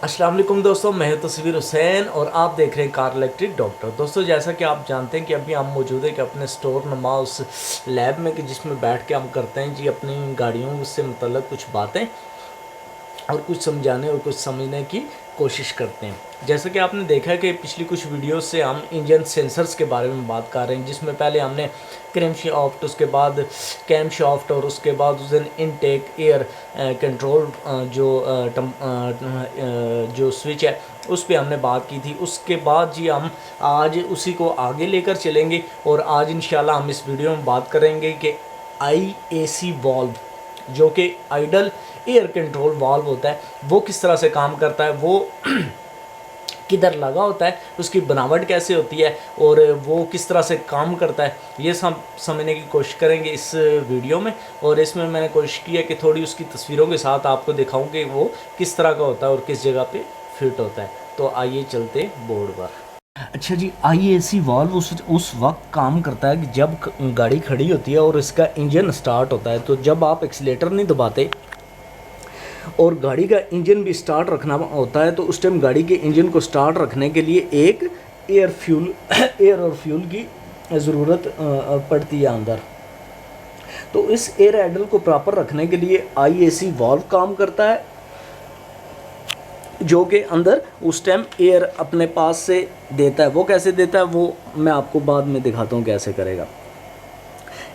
अस्सलाम वालेकुम दोस्तों, मैं हूं तस्वीर हुसैन और आप देख रहे हैं कार इलेक्ट्रिक डॉक्टर। दोस्तों, जैसा कि आप जानते हैं कि अभी हम मौजूद है कि अपने स्टोर नुमा उस लैब में कि जिसमें बैठ के हम करते हैं जी अपनी गाड़ियों से मुतल्लक कुछ बातें और कुछ समझाने और कुछ समझने की कोशिश करते हैं। जैसा कि आपने देखा है कि पिछली कुछ वीडियोस से हम इंजन सेंसर्स के बारे में बात कर रहे हैं, जिसमें पहले हमने क्रैम शाफ्ट, उसके बाद कैम शाफ्ट और उसके बाद उस दिन इनटेक एयर कंट्रोल जो स्विच है उस पर हमने बात की थी। उसके बाद जी हम आज उसी को आगे लेकर चलेंगे और आज इंशाल्लाह हम इस वीडियो में बात करेंगे कि IAC वाल्व, जो कि आइडल एयर कंट्रोल वाल्व होता है, वो किस तरह से काम करता है, वो किधर लगा होता है, उसकी बनावट कैसे होती है और वो किस तरह से काम करता है, ये सब समझने की कोशिश करेंगे इस वीडियो में। और इसमें मैंने कोशिश की है कि थोड़ी उसकी तस्वीरों के साथ आपको दिखाऊं कि वो किस तरह का होता है और किस जगह पे फिट होता है। तो आइए चलते बोर्ड पर। अच्छा जी, IAC वाल्व उस वक्त काम करता है कि जब गाड़ी खड़ी होती है और इसका इंजन स्टार्ट होता है। तो जब आप एक्सीलेटर नहीं दबाते और गाड़ी का इंजन भी स्टार्ट रखना होता है, तो उस टाइम गाड़ी के इंजन को स्टार्ट रखने के लिए एक एयर और फ्यूल की ज़रूरत पड़ती है अंदर। तो इस एयर आइडल को प्रॉपर रखने के लिए IAC वाल्व काम करता है, जो कि अंदर उस टाइम एयर अपने पास से देता है। वो कैसे देता है वो मैं आपको बाद में दिखाता हूँ कैसे करेगा।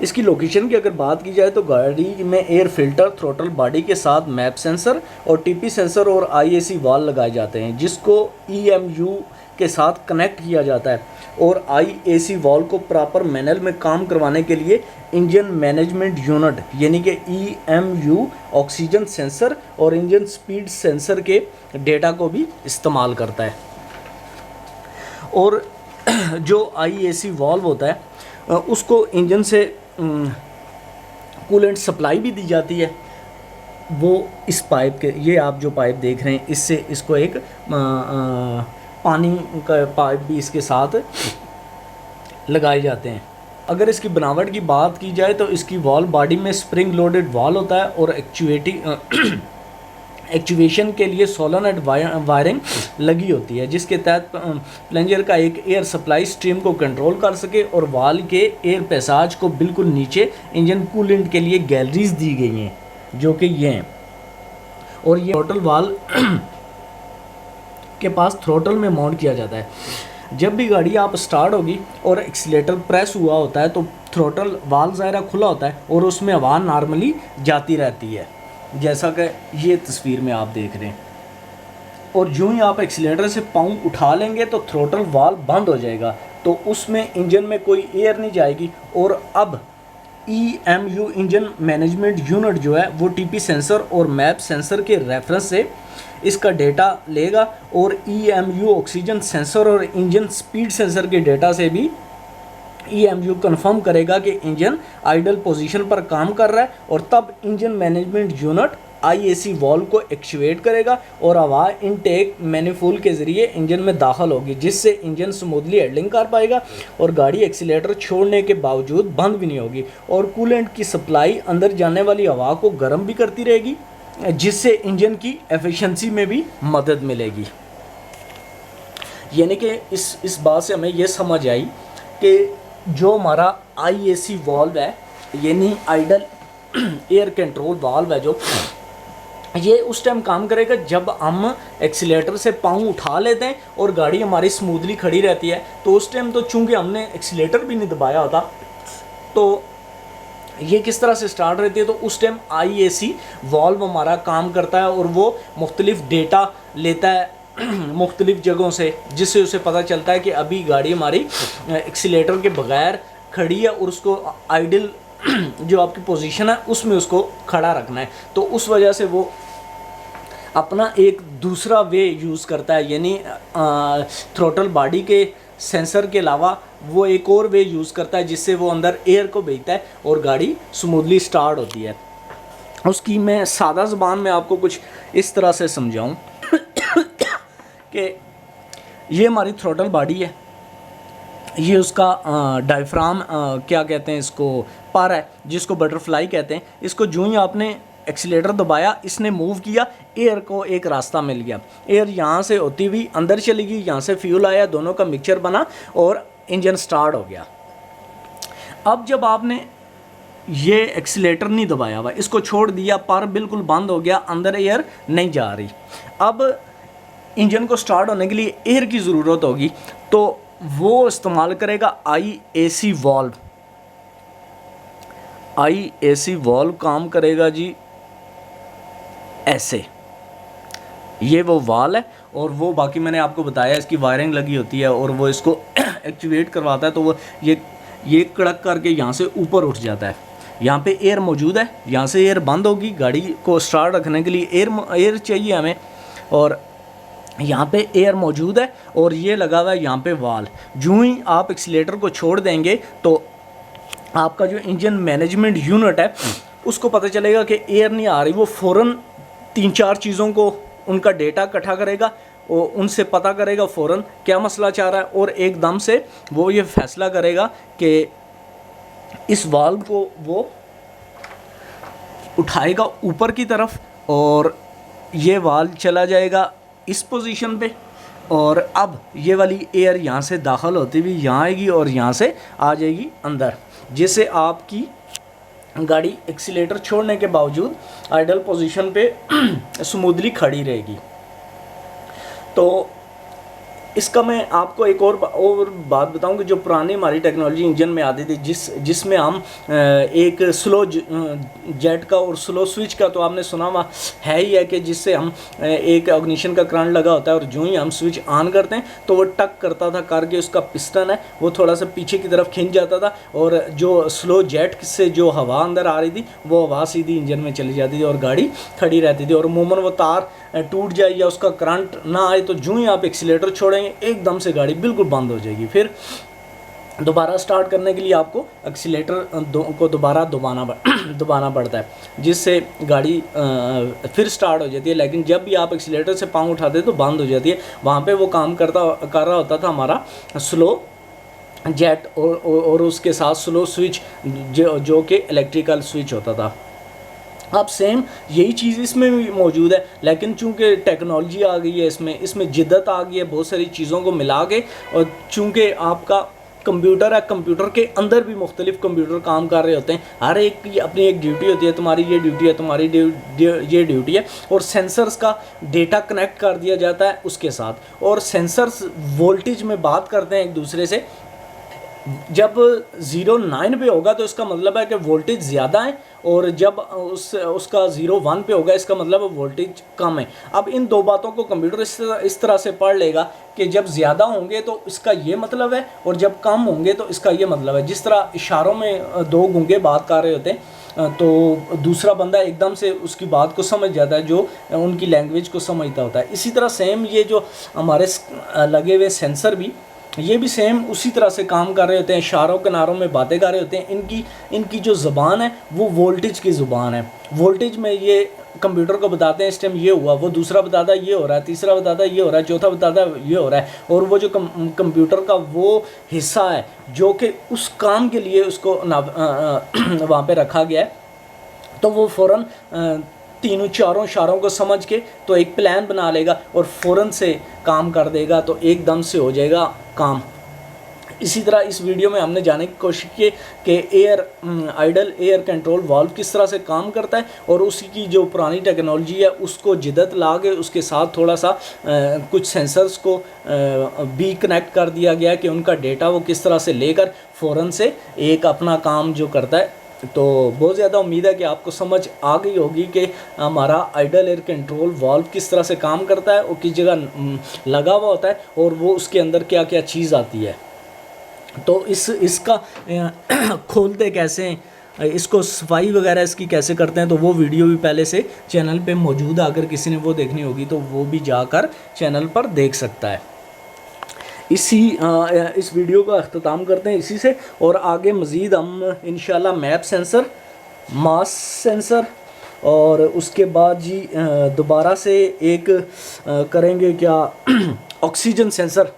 इसकी लोकेशन की अगर बात की जाए तो गाड़ी में एयर फिल्टर, थ्रोटल बॉडी के साथ मैप सेंसर और TP सेंसर और IAC वाल्व लगाए जाते हैं, जिसको EMU के साथ कनेक्ट किया जाता है। और IAC वाल्व को प्रॉपर मैनुअल में काम करवाने के लिए इंजन मैनेजमेंट यूनिट यानी कि EMU ऑक्सीजन सेंसर और इंजन स्पीड सेंसर के डेटा को भी इस्तेमाल करता है। और जो IAC वाल्व होता है उसको इंजन से कूलेंट सप्लाई भी दी जाती है। वो इस पाइप के, ये आप जो पाइप देख रहे हैं, इससे इसको एक पानी का पाइप भी इसके साथ लगाए जाते हैं। अगर इसकी बनावट की बात की जाए तो इसकी वॉल बॉडी में स्प्रिंग लोडेड वॉल होता है और एक्चुएशन के लिए सोलेनोइड वायरिंग लगी होती है, जिसके तहत प्लंजर का एक एयर सप्लाई स्ट्रीम को कंट्रोल कर सके। और वाल के एयर पैसाज को बिल्कुल नीचे इंजन कूलेंट के लिए गैलरीज दी गई हैं, जो कि ये हैं। और ये थ्रोटल वाल के पास थ्रोटल में माउंट किया जाता है। जब भी गाड़ी आप स्टार्ट होगी और एक्सीलेटर प्रेस हुआ होता है तो थ्रोटल वाल ज़ायरा खुला होता है और उसमें हवा नॉर्मली जाती रहती है, जैसा कि ये तस्वीर में आप देख रहे हैं। और जो ही आप एक्सीलेटर से पाँव उठा लेंगे तो थ्रोटल वाल्व बंद हो जाएगा, तो उसमें इंजन में कोई एयर नहीं जाएगी। और अब EMU इंजन मैनेजमेंट यूनिट जो है वो TP सेंसर और मैप सेंसर के रेफरेंस से इसका डेटा लेगा और EMU ऑक्सीजन सेंसर और इंजन स्पीड सेंसर के डेटा से भी EMU कंफर्म करेगा कि इंजन आइडल पोजीशन पर काम कर रहा है। और तब engine management unit IAC valve को एक्चुएट करेगा और हवा इनटेक मैनिफोल्ड के ज़रिए इंजन में दाखिल होगी, जिससे इंजन स्मूथली हैंडलिंग कर पाएगा और गाड़ी एक्सीलेटर छोड़ने के बावजूद बंद भी नहीं होगी। और कूलेंट की सप्लाई अंदर जाने वाली हवा को गर्म भी करती रहेगी, जिससे इंजन की एफिशिएंसी में भी मदद मिलेगी। यानी कि इस बात से हमें यह समझ आई कि जो हमारा IAC वाल्व है यानी आइडल एयर कंट्रोल वाल्व है, जो ये उस टाइम काम करेगा जब हम एक्सीलेटर से पाँव उठा लेते हैं और गाड़ी हमारी स्मूथली खड़ी रहती है। तो उस टाइम तो चूंकि हमने एक्सीलेटर भी नहीं दबाया होता, तो ये किस तरह से स्टार्ट रहती है, तो उस टाइम IAC वाल्व हमारा काम करता है और वो मुख्तलिफ डेटा लेता है मुख्तलिफ जगहों से, जिससे उसे पता चलता है कि अभी गाड़ी हमारी एक्सीलेटर के बगैर खड़ी है और उसको आइडल जो आपकी पोजीशन है उसमें उसको खड़ा रखना है। तो उस वजह से वो अपना एक दूसरा वे यूज़ करता है, यानी थ्रोटल बॉडी के सेंसर के अलावा वो एक और वे यूज़ करता है, जिससे वो अंदर एयर को भेजता है और गाड़ी स्मूथली स्टार्ट होती है। उसकी मैं सादा ज़बान में आपको कुछ इस तरह से समझाऊं कि ये हमारी थ्रोटल बॉडी है, ये उसका डायफ्राम क्या कहते हैं इसको, पर है, जिसको बटरफ्लाई कहते हैं। इसको जो ही आपने एक्सीलेटर दबाया, इसने मूव किया, एयर को एक रास्ता मिल गया, एयर यहाँ से होती हुई अंदर चली गई, यहाँ से फ्यूल आया, दोनों का मिक्सचर बना और इंजन स्टार्ट हो गया। अब जब आपने ये एक्सीलेटर नहीं दबाया हुआ, इसको छोड़ दिया, पर बिल्कुल बंद हो गया, अंदर एयर नहीं जा रही, अब इंजन को स्टार्ट होने के लिए एयर की ज़रूरत होगी, तो वो इस्तेमाल करेगा IAC वॉल्व। IAC वॉल्व काम करेगा जी ऐसे, ये वो वाल है, और वो बाकी मैंने आपको बताया इसकी वायरिंग लगी होती है, और वो इसको एक्टिवेट करवाता है, तो वो ये कड़क करके यहाँ से ऊपर उठ जाता है। यहाँ पे एयर मौजूद है, यहाँ से एयर बंद होगी, गाड़ी को स्टार्ट रखने के लिए एयर चाहिए हमें, और यहाँ पे एयर मौजूद है, और ये लगा हुआ है यहाँ पे वाल। जो ही आप एक्सीलेटर को छोड़ देंगे तो आपका जो इंजन मैनेजमेंट यूनिट है उसको पता चलेगा कि एयर नहीं आ रही, वो फ़ौरन 3-4 चीज़ों को उनका डेटा इकट्ठा करेगा, और उनसे पता करेगा फ़ौरन क्या मसला चाह रहा है, और एकदम से वो ये फैसला करेगा कि इस वाल्व को वो उठाएगा ऊपर की तरफ, और ये वाल्व चला जाएगा इस पोजीशन पे, और अब ये वाली एयर यहाँ से दाखिल होती हुई यहाँ आएगी और यहाँ से आ जाएगी अंदर, जिससे आपकी गाड़ी एक्सीलेटर छोड़ने के बावजूद आइडल पोजीशन पे स्मूथली खड़ी रहेगी। तो इसका मैं आपको एक और बात बताऊं कि जो पुरानी हमारी टेक्नोलॉजी इंजन में आती थी, जिसमें हम एक स्लो जेट का और स्लो स्विच का, तो आपने सुना हुआ है ही है कि जिससे हम एक इग्निशन का करंट लगा होता है, और जो ही हम स्विच ऑन करते हैं तो वो टक करता था करके उसका पिस्टन है वो थोड़ा सा पीछे की तरफ खिंच जाता था, और जो स्लो जेट से जो हवा अंदर आ रही थी वो हवा सीधी इंजन में चली जाती थी और गाड़ी खड़ी रहती थी, और अमूमन वो तार टूट जाए या उसका करंट ना आए तो जो ही आप एक्सीलेटर छोड़ेंगे एकदम से गाड़ी बिल्कुल बंद हो जाएगी। फिर दोबारा स्टार्ट करने के लिए आपको एक्सीलेटर को दोबारा दबाना पड़ता है, जिससे गाड़ी फिर स्टार्ट हो जाती है। लेकिन जब भी आप एक्सीलेटर से पाँव उठाते तो बंद हो जाती है। वहाँ पे वो काम कर रहा होता था हमारा स्लो जेट और उसके साथ स्लो स्विच जो कि इलेक्ट्रिकल स्विच होता था। अब सेम यही चीज़ इसमें भी मौजूद है, लेकिन चूंकि टेक्नोलॉजी आ गई है, इसमें जिद्दत आ गई है बहुत सारी चीज़ों को मिला के, और चूंकि आपका कंप्यूटर है, कंप्यूटर के अंदर भी मुख्तलिफ कंप्यूटर काम कर रहे होते हैं, हर एक की अपनी एक ड्यूटी होती है, तुम्हारी ये ड्यूटी है, तुम्हारी ये ड्यूटी है, और सेंसर्स का डेटा कनेक्ट कर दिया जाता है उसके साथ, और सेंसर्स वोल्टेज में बात करते हैं एक दूसरे से। जब 0.9 पे होगा तो इसका मतलब है कि वोल्टेज ज़्यादा है, और जब उसका 0.1 पे होगा इसका मतलब है वोल्टेज कम है। अब इन दो बातों को कंप्यूटर इस तरह से पढ़ लेगा कि जब ज़्यादा होंगे तो इसका ये मतलब है, और जब कम होंगे तो इसका ये मतलब है। जिस तरह इशारों में दो गूंगे बात कर रहे होते हैं तो दूसरा बंदा एकदम से उसकी बात को समझ जाता है जो उनकी लैंग्वेज को समझता होता है। इसी तरह सेम ये जो हमारे लगे हुए सेंसर भी, ये भी सेम उसी तरह से काम कर रहे होते हैं, इशारों के नारों में बातें कर रहे होते हैं। इनकी जो ज़ुबान है वो वोल्टेज की ज़ुबान है। वोल्टेज में ये कंप्यूटर को बताते हैं इस टाइम ये हुआ, वो दूसरा बताता है ये हो रहा है, तीसरा बताता है ये हो रहा है, चौथा बताता है ये हो रहा है, और वो जो कंप्यूटर का वो हिस्सा है जो कि उस काम के लिए उसको वहाँ पे रखा गया है, तो वो फ़ौरन तीनों चारों इशारों को समझ के तो एक प्लान बना लेगा और फ़ौरन से काम कर देगा, तो एकदम से हो जाएगा काम। इसी तरह इस वीडियो में हमने जानने की कोशिश की कि आइडल एयर कंट्रोल वाल्व किस तरह से काम करता है, और उसकी जो पुरानी टेक्नोलॉजी है उसको जिद्दत ला के उसके साथ थोड़ा सा कुछ सेंसर्स को भी कनेक्ट कर दिया गया कि उनका डेटा वो किस तरह से लेकर फ़ौरन से एक अपना काम जो करता है। तो बहुत ज़्यादा उम्मीद है कि आपको समझ आ गई होगी कि हमारा आइडल एयर कंट्रोल वाल्व किस तरह से काम करता है और किस जगह लगा हुआ होता है, और वो उसके अंदर क्या क्या चीज़ आती है। तो इसका खोलते कैसे हैं, इसको सफाई वगैरह इसकी कैसे करते हैं, तो वो वीडियो भी पहले से चैनल पे मौजूद है। अगर किसी ने वो देखनी होगी तो वो भी जाकर चैनल पर देख सकता है। इस वीडियो का अख्ताम करते हैं इसी से, और आगे मज़ीद हम इंशाल्लाह मैप सेंसर, मास सेंसर, और उसके बाद जी दोबारा से एक करेंगे क्या ऑक्सीजन सेंसर,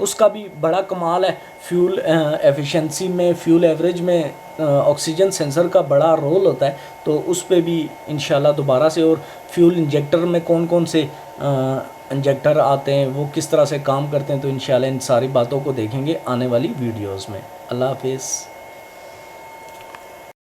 उसका भी बड़ा कमाल है। फ्यूल एफिशिएंसी में, फ्यूल एवरेज में ऑक्सीजन सेंसर का बड़ा रोल होता है, तो उस पे भी इंशाल्लाह दोबारा से, और फ्यूल इंजेक्टर में कौन कौन से इंजेक्टर आते हैं, वो किस तरह से काम करते हैं, तो इंशाल्लाह इन सारी बातों को देखेंगे आने वाली वीडियोज़ में। अल्लाह हाफिज़।